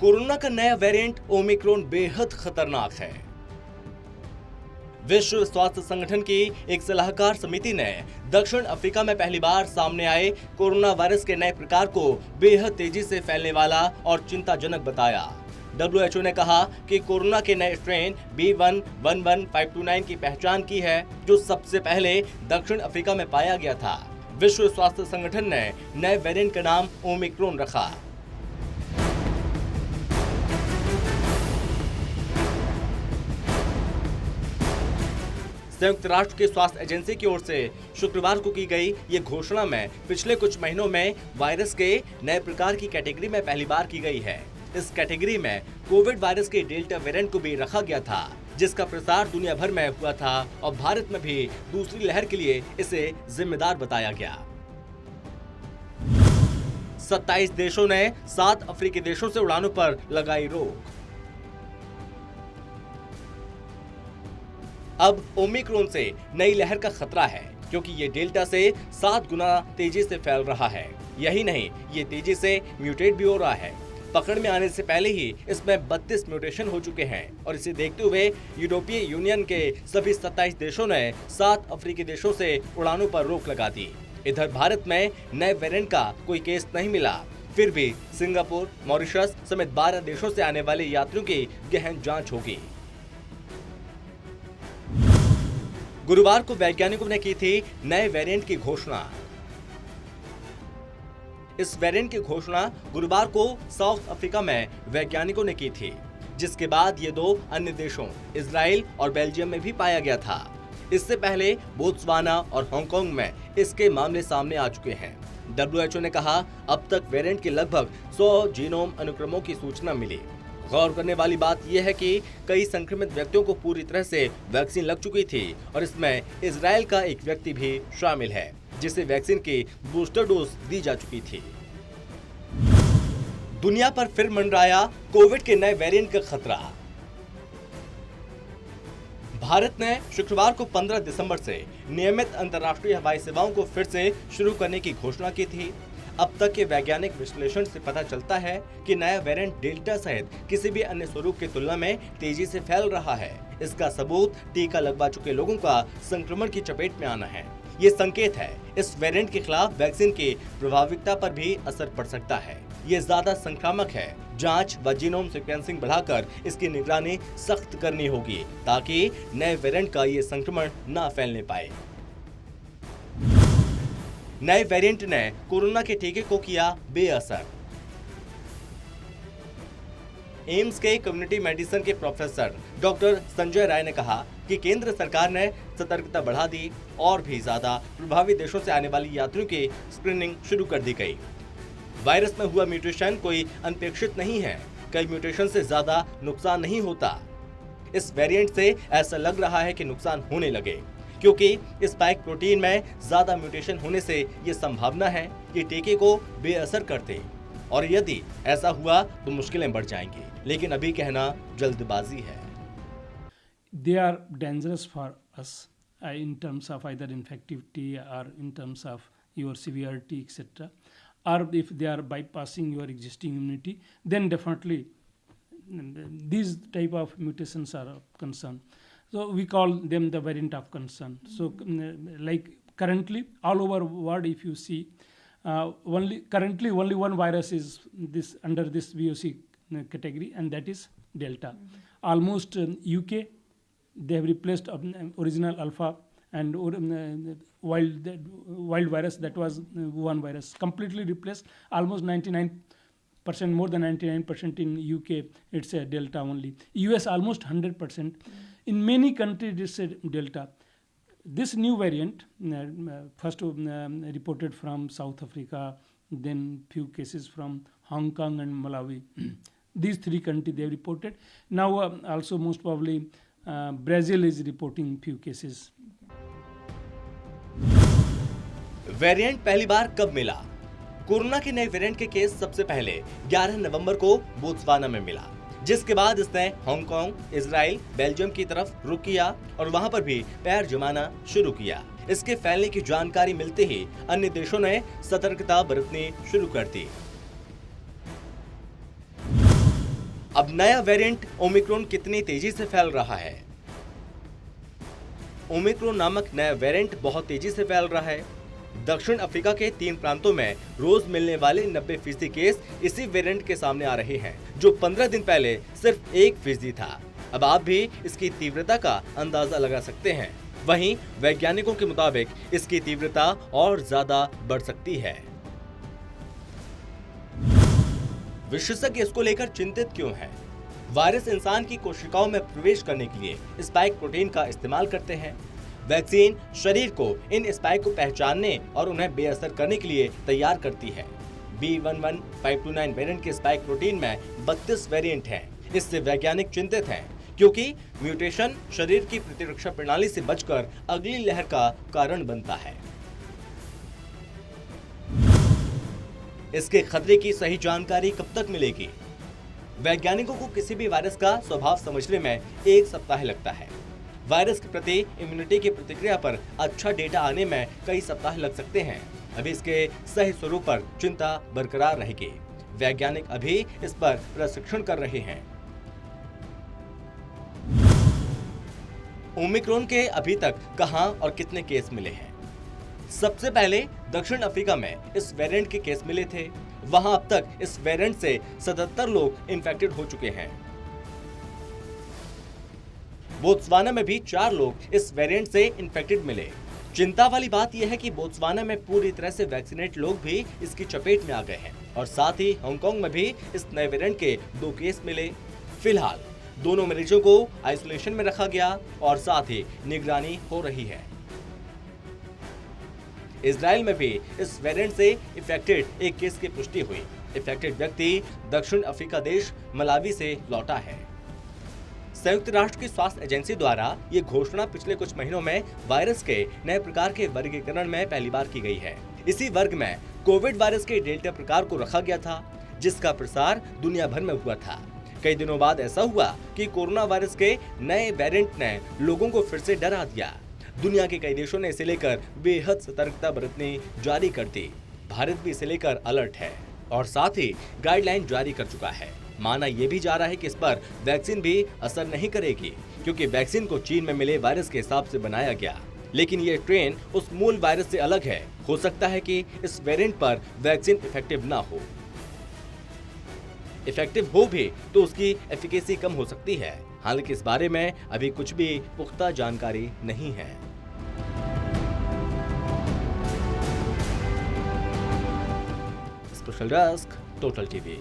Corona का नया variant Omicron बेहद खतरनाक है। विश्व स्वास्थ्य संगठन की एक सलाहकार समिति ने दक्षिण अफ्रीका में पहली बार सामने आए कोरोना वायरस के नए प्रकार को बेहद तेजी से फैलने वाला और चिंताजनक बताया। WHO ने कहा कि कोरोना के नए स्ट्रेन B111.529 की पहचान की है, जो सबसे पहले दक्षिण अफ्रीका में पाया गया था। विश्व स्वास्थ्य संगठन ने नए वेरिएंट का नाम ओमिक्रॉन रखा। संयुक्त राष्ट्र की स्वास्थ्य एजेंसी की ओर से शुक्रवार को की गई ये घोषणा में पिछले कुछ महीनों में वायरस के नए प्रकार की कैटेगरी में पहली बार की गई है। इस कैटेगरी में कोविड वायरस के डेल्टा वेरिएंट को भी रखा गया था, जिसका प्रसार दुनिया भर में हुआ था और भारत में भी दूसरी लहर के लिए इसे जिम्मेदार बताया गया। 27 देशों ने 7 अफ्रीकी देशों से उड़ानों पर लगाई रोक। अब ओमिक्रॉन से नई लहर का खतरा है, क्योंकि ये डेल्टा से 7 गुना तेजी से फैल रहा है। यही नहीं, ये तेजी से म्यूटेट भी हो रहा है। पकड़ में आने से पहले ही इसमें 32 म्यूटेशन हो चुके हैं और इसे देखते हुए यूरोपीय यूनियन के सभी 27 देशों ने 7 अफ्रीकी देशों से उड़ानों पर रोक लगा दी। इधर भारत में नए वेरिएंट का कोई केस नहीं मिला, फिर भी सिंगापुर, मॉरिशस समेत 12 देशों से आने वाले यात्रियों की गहन जांच होगी। गुरुवार को वैज्ञानिकों ने की थी नए वेरिएंट की घोषणा। इस वेरिएंट की घोषणा गुरुवार को साउथ अफ्रीका में वैज्ञानिकों ने की थी, जिसके बाद ये 2 अन्य देशों इजराइल और बेल्जियम में भी पाया गया था। इससे पहले बोत्सवाना और हांगकांग में इसके मामले सामने आ चुके हैं। WHO ने कहा, अब तक वेरिएंट के लगभग 100 जीनोम अनुक्रमों की सूचना मिली। गौर करने वाली बात यह है कि कई संक्रमित व्यक्तियों को पूरी तरह से वैक्सीन लग चुकी थी और इसमें इजराइल का एक व्यक्ति भी शामिल है, जिसे वैक्सीन की बूस्टर डोज दी जा चुकी थी। दुनिया पर फिर मंडराया कोविड के नए वेरिएंट का खतरा। भारत ने शुक्रवार को 15 दिसंबर से नियमित अंतर्राष्ट्रीय हवाई सेवाओं को फिर से शुरू करने की घोषणा की थी। अब तक के वैज्ञानिक विश्लेषण से पता चलता है कि नया वेरिएंट डेल्टा सहित किसी भी अन्य स्वरूप की तुलना में तेजी से फैल रहा है। इसका सबूत टीका लगवा चुके लोगों का संक्रमण की चपेट में आना है। ये संकेत है इस वेरिएंट के खिलाफ वैक्सीन की प्रभाविता पर भी असर पड़ सकता है। ये ज्यादा संक्रामक है। जांच व जीनोम सीक्वेंसिंग बढ़ाकर इसकी निगरानी सख्त करनी होगी, ताकि नए वेरिएंट का ये संक्रमण न फैलने पाए। नए वेरिएंट ने कोरोना के टीके को किया बेअसर। एम्स के कम्युनिटी मेडिसिन के प्रोफेसर डॉक्टर संजय राय ने कहा कि केंद्र सरकार ने सतर्कता बढ़ा दी और भी ज्यादा प्रभावित देशों से आने वाली यात्रियों की स्क्रीनिंग शुरू कर दी गई। वायरस में हुआ म्यूटेशन कोई अनपेक्षित नहीं है। कई म्यूटेशन से ज्यादा नुकसान नहीं होता। इस वेरिएंट से ऐसा लग रहा है कि नुकसान होने लगे, क्योंकि स्पाइक प्रोटीन में ज्यादा म्यूटेशन होने से ये संभावना है कि टीके को बेअसर करते, और यदि ऐसा हुआ तो मुश्किलें बढ़ जाएंगी। लेकिन अभी कहना जल्दबाजी है। They are dangerous for us in terms of either infectivity or in terms of your severity, etc. Or if they are bypassing your existing immunity, then definitely these type of mutations are of concern. So we call them the variant of concern. So like currently all over world, if you see, currently only one virus is this under this VOC category, and that is Delta. Almost UK, they have replaced original Alpha and wild virus, that was Wuhan virus, completely replaced. Almost 99%, more than 99% in UK, it's a Delta only. US almost 100%. In many countries, it's a Delta. This new variant, first reported from South Africa, then few cases from Hong Kong and Malawi. These 3 countries they have reported. Now also most probably Brazil is reporting few cases. Variant पहली बार कब मिला? Corona के नए variant के case सबसे पहले 11 नवंबर को Botswana में मिला, जिसके बाद इसने हांगकांग, इजराइल, बेल्जियम की तरफ रुख किया और वहां पर भी पैर जमाना शुरू किया। इसके फैलने की जानकारी मिलते ही अन्य देशों ने सतर्कता बरतनी शुरू कर दी। अब नया वेरिएंट ओमिक्रॉन कितनी तेजी से फैल रहा है। ओमिक्रॉन नामक नया वेरिएंट बहुत तेजी से फैल रहा है। दक्षिण अफ्रीका के 3 प्रांतों में रोज मिलने वाले 90% केस इसी वेरिएंट के सामने आ रहे हैं, जो 15 दिन पहले सिर्फ 1% था। अब आप भी इसकी तीव्रता का अंदाजा लगा सकते हैं। वहीं वैज्ञानिकों के मुताबिक इसकी तीव्रता और ज्यादा बढ़ सकती है। विशेषज्ञ इसको लेकर चिंतित क्यों हैं? वायरस इंसान की कोशिकाओं में प्रवेश करने के लिए स्पाइक प्रोटीन का इस्तेमाल करते हैं। वैक्सीन शरीर को इन स्पाइक को पहचानने और उन्हें बेअसर करने के लिए तैयार करती है। B11529 वेरिएंट के स्पाइक प्रोटीन में 32 वेरिएंट हैं। इससे वैज्ञानिक चिंतित हैं, क्योंकि म्यूटेशन शरीर की प्रतिरक्षा प्रणाली से बचकर अगली लहर का कारण बनता है। इसके खतरे की सही जानकारी कब तक मिलेगी? वैज्ञानिकों को किसी भी वायरस का स्वभाव समझने में 1 सप्ताह लगता है। वायरस के प्रति इम्यूनिटी की प्रतिक्रिया पर अच्छा डेटा आने में कई सप्ताह लग सकते हैं। अभी इसके सही स्वरूप पर चिंता बरकरार रहेगी। वैज्ञानिक अभी इस पर प्रशिक्षण कर रहे हैं। ओमिक्रॉन के अभी तक कहां और कितने केस मिले हैं? सबसे पहले दक्षिण अफ्रीका में इस वेरिएंट के केस मिले थे। वहां अब तक इस वेरिएंट से 77 लोग इन्फेक्टेड हो चुके हैं। बोत्सवाना में भी 4 लोग इस वेरिएंट से इन्फेक्टेड मिले। चिंता वाली बात यह है कि बोत्सवाना में पूरी तरह से वैक्सीनेट लोग भी इसकी चपेट में आ गए हैं और साथ ही हांगकांग में भी इस नए वेरिएंट के 2 केस मिले। फिलहाल दोनों मरीजों को आइसोलेशन में रखा गया और साथ ही निगरानी हो रही है। इजराइल में भी इस वेरिएंट से इन्फेक्टेड एक केस की पुष्टि हुई। इन्फेक्टेड व्यक्ति दक्षिण अफ्रीका देश मलावी से लौटा है। संयुक्त राष्ट्र की स्वास्थ्य एजेंसी द्वारा ये घोषणा पिछले कुछ महीनों में वायरस के नए प्रकार के वर्गीकरण में पहली बार की गई है। इसी वर्ग में कोविड वायरस के डेल्टा प्रकार को रखा गया था, जिसका प्रसार दुनिया भर में हुआ था। कई दिनों बाद ऐसा हुआ कि कोरोना वायरस के नए वेरिएंट ने लोगों को फिर से डरा दिया। दुनिया के कई देशों ने इसे लेकर बेहद सतर्कता बरतनी जारी कर दी। भारत भी इसे लेकर अलर्ट है और साथ ही गाइडलाइन जारी कर चुका है। माना यह भी जा रहा है कि इस पर वैक्सीन भी असर नहीं करेगी, क्योंकि वैक्सीन को चीन में मिले वायरस के हिसाब से बनाया गया। लेकिन ये स्ट्रेन उस मूल वायरस से अलग है। हो सकता है कि इस वेरिएंट पर वैक्सीन इफेक्टिव ना हो। इफेक्टिव हो भी तो उसकी एफिकेसी कम हो सकती है। हालांकि इस बारे में अभी कुछ भी पुख्ता जानकारी नहीं है। Special desk, total TV.